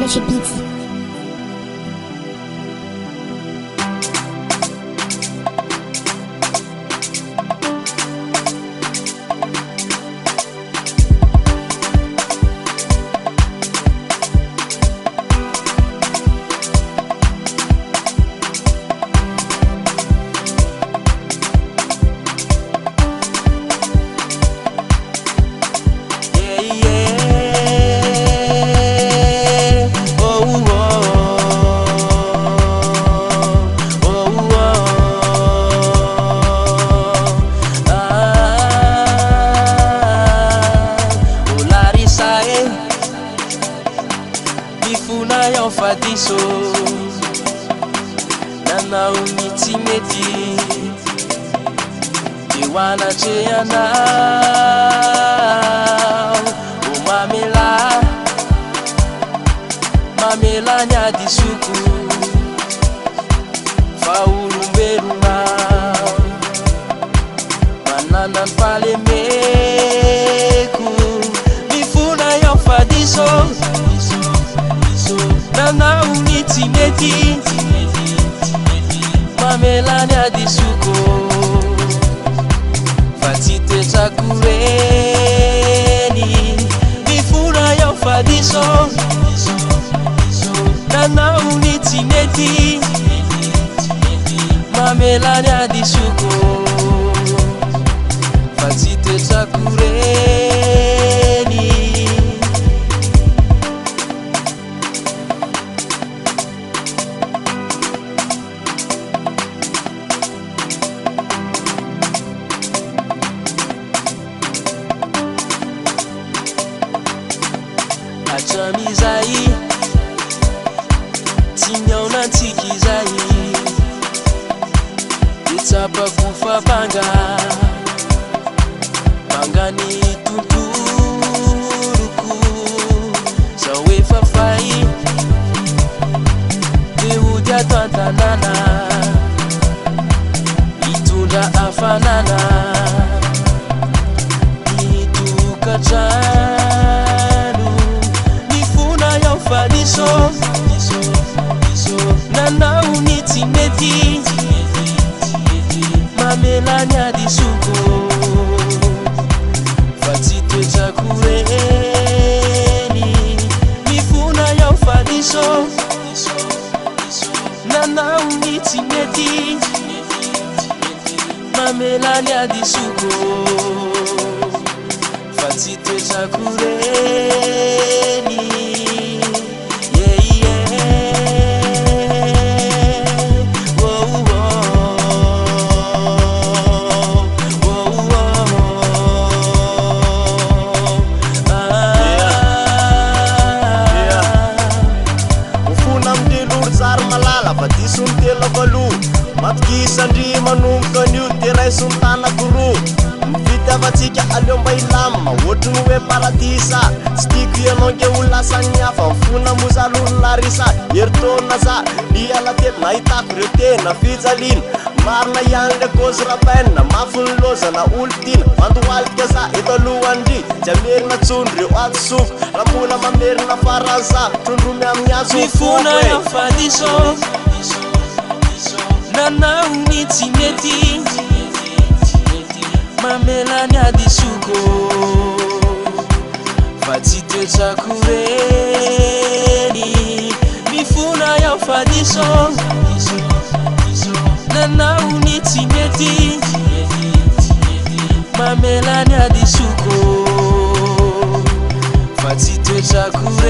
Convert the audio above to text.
Chez Beats. Mifuna ya mfadiso nanao miti meti Tiwana cheana mamela nyadi suku faulumberuna mananan pale meku Mifuna ya mfadiso Nana uniti meti Mamelani adisuko Fatite takureni Mifuna ya mfadiso Nana uniti meti Mamelani adisuko Fatite takureni Achamizai Tinyauna tikizai Itapa kufa banga Bangani tuturuku Sawe fafai Dehudia tantanana Itunda afanana Itukajana Fadiso Nana uniti meti Mamelani adisuko Fatite takureni Mifuna ya mfadiso Nana uniti meti Mamelani adisuko Fatite takureni Matkisandri manomboka an'io tena isontana goro Mivitavantsika aleo mba ilama Ohatriny hoe paradisa Tsy tiako ianao nge olona samy hafa Mifona mozal'olona risa Heritaona za Niala teny nahitako reo tena fijaliana Marina ihany le gauzy rapaina Mafiny lozana olo tina Mandohalika za eto alohandry Tsy amerina tsondry reo atosoko Raha mbola mamerina faraza Trondromy amin'ny azo Mifuna ya mfadiso Nana uniti meti Mamelani adisuko Fatite takureni Mifuna ya mfadiso Nana uniti meti Mamelani adisuko Fatite takureni